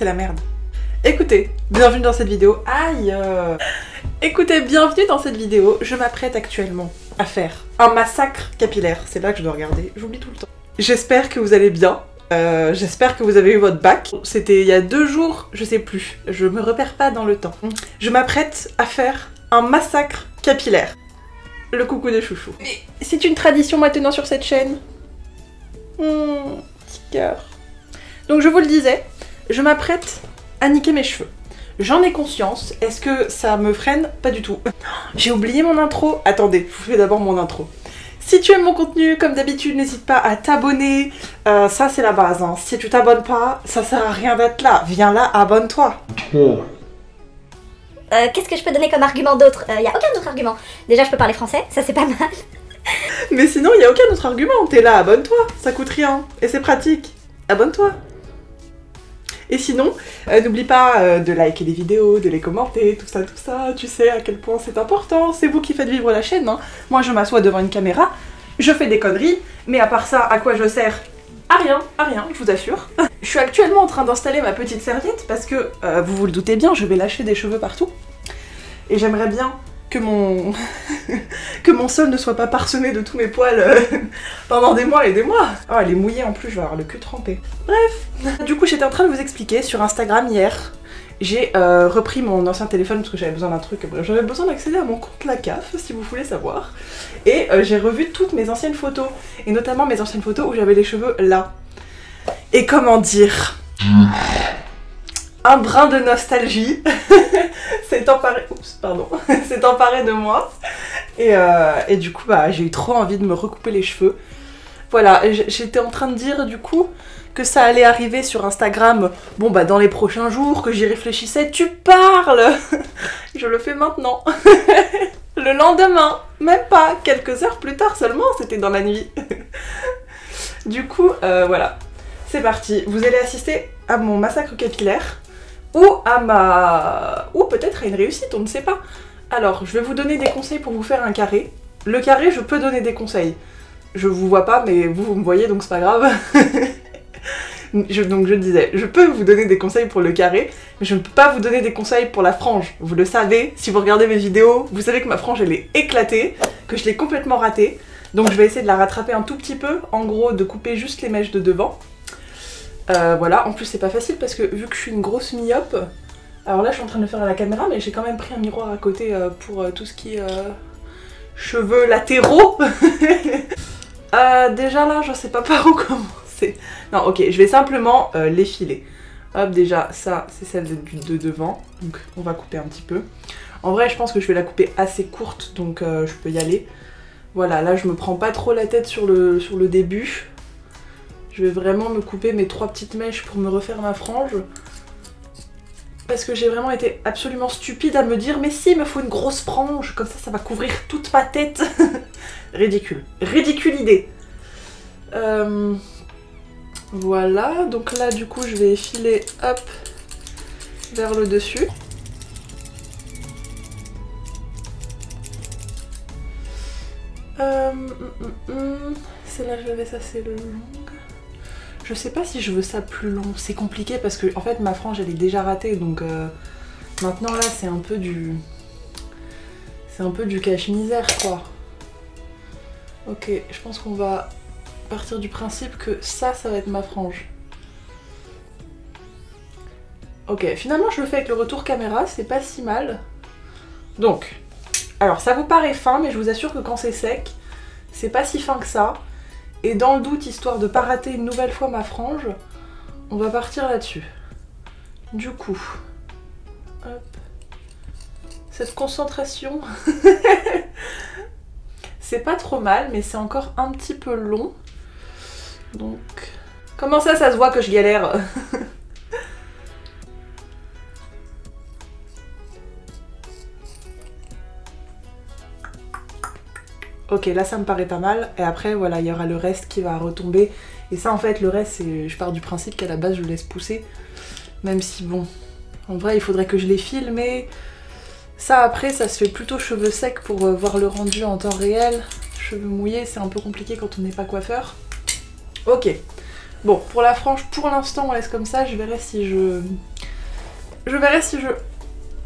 c'est la merde. Écoutez, bienvenue dans cette vidéo. Aïe Écoutez, bienvenue dans cette vidéo. Je m'apprête actuellement à faire un massacre capillaire. C'est là que je dois regarder, j'oublie tout le temps. J'espère que vous allez bien. J'espère que vous avez eu votre bac. C'était il y a 2 jours, je sais plus. Je me repère pas dans le temps. Je m'apprête à faire un massacre capillaire. Le coucou des chouchous. C'est une tradition maintenant sur cette chaîne. Petit cœur. Donc je vous le disais, je m'apprête à niquer mes cheveux. J'en ai conscience. Est-ce que ça me freine? Pas du tout. J'ai oublié mon intro. Attendez, je vous fais d'abord mon intro. Si tu aimes mon contenu, comme d'habitude, n'hésite pas à t'abonner. Ça, c'est la base. Hein. Si tu t'abonnes pas, ça sert à rien d'être là. Viens là, abonne-toi. Qu'est-ce que je peux donner comme argument d'autre? Y a aucun autre argument. Déjà, je peux parler français, ça c'est pas mal. Mais sinon, il y a aucun autre argument. T'es là, abonne-toi. Ça coûte rien. Et c'est pratique. Abonne-toi. Et sinon, n'oublie pas de liker les vidéos, de les commenter, tout ça, tu sais à quel point c'est important, c'est vous qui faites vivre la chaîne, hein. Moi je m'assois devant une caméra, je fais des conneries, mais à part ça, à quoi je sers? À rien, je vous assure. Je suis actuellement en train d'installer ma petite serviette parce que, vous vous le doutez bien, je vais lâcher des cheveux partout. Et j'aimerais bien que mon que mon sol ne soit pas parsemé de tous mes poils pendant des mois et des mois. Oh, elle est mouillée en plus, je vais avoir le cul trempé. Bref, du coup j'étais en train de vous expliquer sur Instagram hier, j'ai repris mon ancien téléphone parce que j'avais besoin d'un truc, j'avais besoin d'accéder à mon compte la CAF si vous voulez savoir, et j'ai revu toutes mes anciennes photos, et notamment mes anciennes photos où j'avais les cheveux là. Et comment dire, un brin de nostalgie s'est emparé, s'est emparé de moi, et du coup bah j'ai eu trop envie de me recouper les cheveux. Voilà, j'étais en train de dire du coup que ça allait arriver sur Instagram, bon bah dans les prochains jours, que j'y réfléchissais. Tu parles Je le fais maintenant. Le lendemain, même pas, quelques heures plus tard seulement, c'était dans la nuit. Du coup, voilà, c'est parti. Vous allez assister à mon massacre capillaire, ou peut-être à une réussite, on ne sait pas. Alors, je vais vous donner des conseils pour vous faire un carré. Le carré, je peux donner des conseils. Je vous vois pas, mais vous me voyez, donc c'est pas grave. Donc je disais, je peux vous donner des conseils pour le carré, mais je ne peux pas vous donner des conseils pour la frange. Vous le savez, si vous regardez mes vidéos, vous savez que ma frange elle est éclatée, que je l'ai complètement ratée. Donc je vais essayer de la rattraper un tout petit peu, en gros de couper juste les mèches de devant. Voilà, en plus c'est pas facile parce que vu que je suis une grosse myope, alors là je suis en train de le faire à la caméra, mais j'ai quand même pris un miroir à côté pour tout ce qui est cheveux latéraux. Déjà là je sais pas par où commencer. Non ok, je vais simplement les filer. Hop, déjà ça c'est celle de devant, donc on va couper un petit peu. En vrai je pense que je vais la couper assez courte, donc je peux y aller. Voilà, là je me prends pas trop la tête sur le début. Je vais vraiment me couper mes 3 petites mèches pour me refaire ma frange. Parce que j'ai vraiment été absolument stupide à me dire mais si, il me faut une grosse frange, comme ça va couvrir toute ma tête. Ridicule. Ridicule idée. Voilà, donc là du coup je vais filer hop vers le dessus. Celle-là je l'avais, ça c'est le long. Je sais pas si je veux ça plus long, c'est compliqué parce que en fait ma frange elle est déjà ratée, donc maintenant là c'est un peu du... c'est un peu du cache-misère quoi. Ok, je pense qu'on va partir du principe que ça va être ma frange. Ok, finalement je le fais avec le retour caméra, c'est pas si mal. Donc, alors ça vous paraît fin, mais je vous assure que quand c'est sec, c'est pas si fin que ça. Et dans le doute, histoire de pas rater une nouvelle fois ma frange, on va partir là-dessus. Du coup, hop, cette concentration, c'est pas trop mal, mais c'est encore un petit peu long. Donc, comment ça se voit que je galère? Ok, là ça me paraît pas mal, et après voilà, il y aura le reste qui va retomber. Et ça en fait, le reste, c'est, je pars du principe qu'à la base je laisse pousser. Même si bon, en vrai il faudrait que je les file, mais ça après ça se fait plutôt cheveux secs pour voir le rendu en temps réel. Cheveux mouillés c'est un peu compliqué quand on n'est pas coiffeur. Ok, bon pour la frange pour l'instant on laisse comme ça, je verrai si je Je verrai si je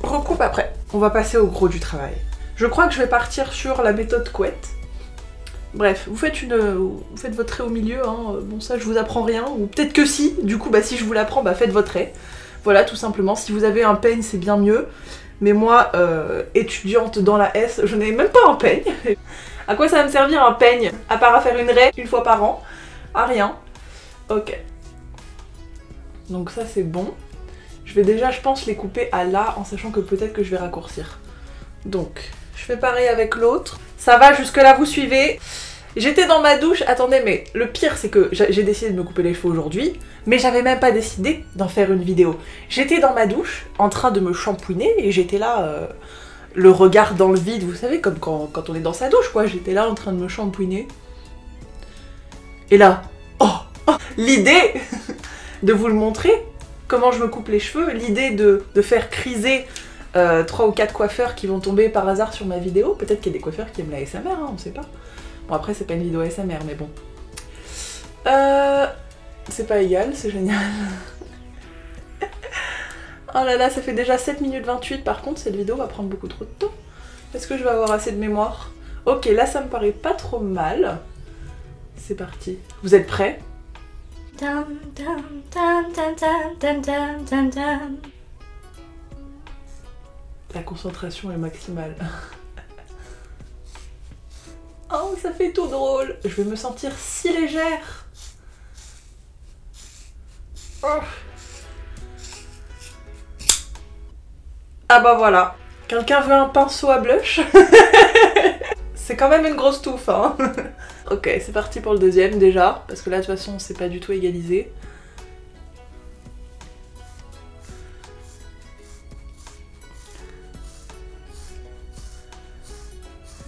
recoupe après. On va passer au gros du travail. Je crois que je vais partir sur la méthode couette. Bref, vous faites votre trait au milieu, hein. Bon ça je vous apprends rien, ou peut-être que si, du coup bah si je vous l'apprends, bah faites votre trait. Voilà, tout simplement, si vous avez un peigne c'est bien mieux, mais moi, étudiante dans la S, je n'ai même pas un peigne. À quoi ça va me servir un peigne? À part à faire une raie une fois par an? À rien. Ok. Donc ça c'est bon. Je vais déjà, je pense, les couper à là, en sachant que peut-être que je vais raccourcir. Donc, je fais pareil avec l'autre. Ça va, jusque là vous suivez. J'étais dans ma douche, attendez, mais le pire c'est que j'ai décidé de me couper les cheveux aujourd'hui, mais j'avais même pas décidé d'en faire une vidéo. J'étais dans ma douche, en train de me shampouiner, et j'étais là, le regard dans le vide, vous savez, comme quand on est dans sa douche, quoi. J'étais là en train de me shampouiner. Et là, l'idée de vous le montrer, comment je me coupe les cheveux, l'idée de faire criser 3 ou 4 coiffeurs qui vont tomber par hasard sur ma vidéo. Peut-être qu'il y a des coiffeurs qui aiment la ASMR, hein, on sait pas. Bon après c'est pas une vidéo ASMR mais bon. C'est pas égal, c'est génial. Oh là là, ça fait déjà 7 minutes 28, par contre cette vidéo va prendre beaucoup trop de temps. Est-ce que je vais avoir assez de mémoire? Ok, là ça me paraît pas trop mal. C'est parti. Vous êtes prêts? La concentration est maximale. Oh, ça fait tout drôle. Je vais me sentir si légère. Oh. Ah bah voilà. Quelqu'un veut un pinceau à blush? C'est quand même une grosse touffe, hein. Ok, c'est parti pour le deuxième déjà, parce que là de toute façon c'est pas du tout égalisé.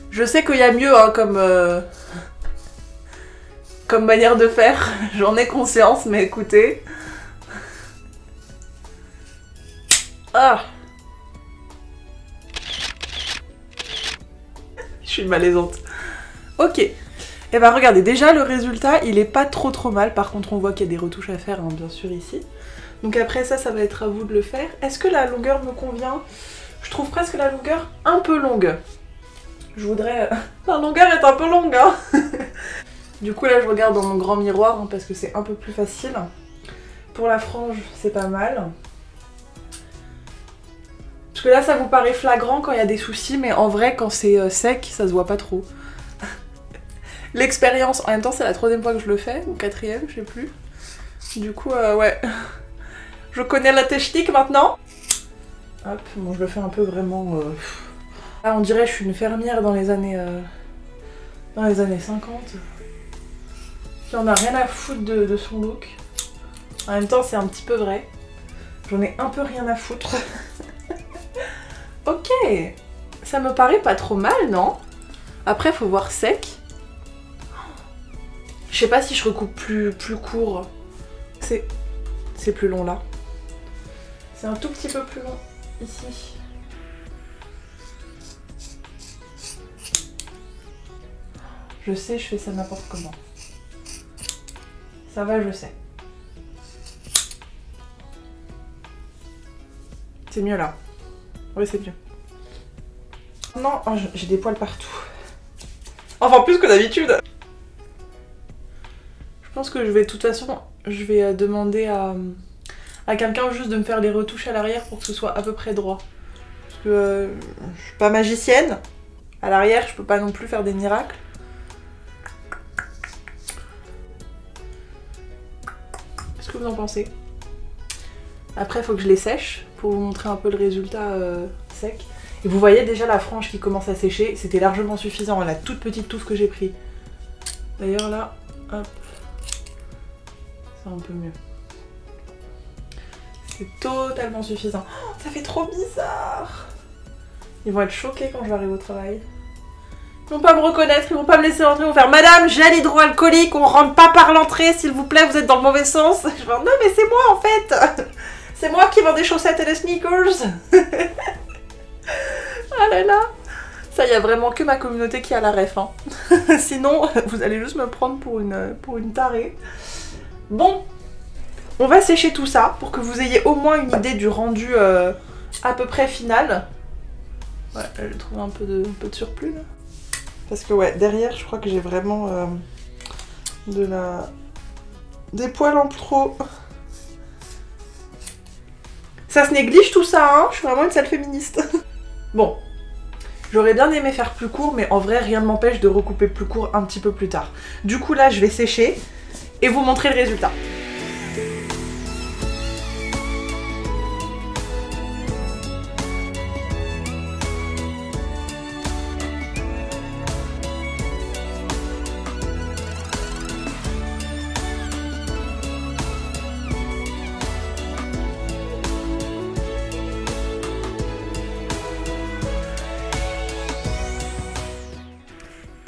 Je sais qu'il y a mieux hein, comme manière de faire, j'en ai conscience, mais écoutez. Ah! Je suis malaisante. Ok. Et bah regardez, déjà le résultat il est pas trop mal, par contre on voit qu'il y a des retouches à faire hein, bien sûr ici. Donc après ça va être à vous de le faire. Est-ce que la longueur me convient? Je trouve presque la longueur un peu longue. Je voudrais... La longueur est un peu longue hein. Du coup là je regarde dans mon grand miroir hein, parce que c'est un peu plus facile. Pour la frange c'est pas mal. Parce que là ça vous paraît flagrant quand il y a des soucis, mais en vrai quand c'est sec ça se voit pas trop. L'expérience, en même temps c'est la 3e fois que je le fais, ou 4e, je sais plus. Du coup ouais, je connais la technique maintenant. Hop, bon je le fais un peu vraiment... Là on dirait que je suis une fermière dans les années 50. Qui en a rien à foutre de son look. En même temps c'est un petit peu vrai. J'en ai un peu rien à foutre. Ok, ça me paraît pas trop mal, non? Après faut voir sec. Je sais pas si je recoupe plus court. C'est plus long là. C'est un tout petit peu plus long ici. Je sais, je fais ça n'importe comment. Ça va, je sais. C'est mieux là. Oui, c'est mieux. Non, oh, j'ai des poils partout. Enfin, plus que d'habitude. Je pense que je vais, de toute façon, je vais demander à quelqu'un juste de me faire les retouches à l'arrière pour que ce soit à peu près droit. Parce que je suis pas magicienne. À l'arrière, je peux pas non plus faire des miracles. Qu'est-ce que vous en pensez? Après, il faut que je les sèche pour vous montrer un peu le résultat sec. Et vous voyez déjà la frange qui commence à sécher. C'était largement suffisant, la toute petite touffe que j'ai pris. D'ailleurs là, hop. C'est un peu mieux. C'est totalement suffisant. Oh, ça fait trop bizarre. Ils vont être choqués quand je vais arriver au travail. Ils vont pas me reconnaître, ils vont pas me laisser rentrer, ils vont faire « Madame, gel hydroalcoolique, on rentre pas par l'entrée, s'il vous plaît, vous êtes dans le mauvais sens. » Je vais dire « Non mais c'est moi en fait. C'est moi qui vends des chaussettes et des sneakers. » Ah là là. Ça, il y a vraiment que ma communauté qui a la ref. Hein. Sinon, vous allez juste me prendre pour une tarée. Bon. On va sécher tout ça pour que vous ayez au moins une idée du rendu à peu près final. Ouais, j'ai trouvé un peu de surplus là. Parce que ouais, derrière je crois que j'ai vraiment des poils en trop. Ça se néglige tout ça, hein, je suis vraiment une sale féministe. Bon, j'aurais bien aimé faire plus court, mais en vrai rien ne m'empêche de recouper plus court un petit peu plus tard. Du coup là je vais sécher et vous montrer le résultat.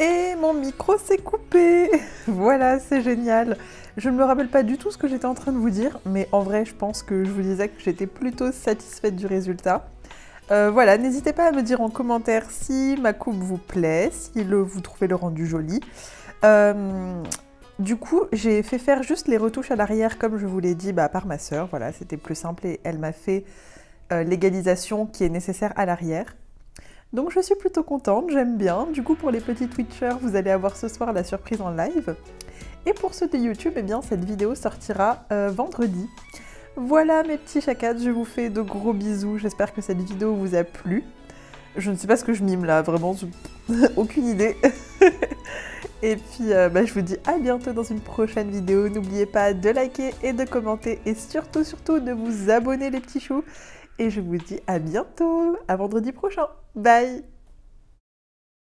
Et mon micro s'est coupé. Voilà, c'est génial. Je ne me rappelle pas du tout ce que j'étais en train de vous dire, mais en vrai, je pense que je vous disais que j'étais plutôt satisfaite du résultat. Voilà, n'hésitez pas à me dire en commentaire si ma coupe vous plaît, si vous trouvez le rendu joli. Du coup, j'ai fait faire juste les retouches à l'arrière, comme je vous l'ai dit, par ma sœur. Voilà, c'était plus simple et elle m'a fait l'égalisation qui est nécessaire à l'arrière. Donc je suis plutôt contente, j'aime bien. Du coup pour les petits Twitchers, vous allez avoir ce soir la surprise en live. Et pour ceux de YouTube, eh bien cette vidéo sortira vendredi. Voilà mes petits chacats, je vous fais de gros bisous. J'espère que cette vidéo vous a plu. Je ne sais pas ce que je mime là, vraiment, aucune idée. Et puis je vous dis à bientôt dans une prochaine vidéo. N'oubliez pas de liker et de commenter. Et surtout de vous abonner les petits choux. Et je vous dis à bientôt, à vendredi prochain. Bye!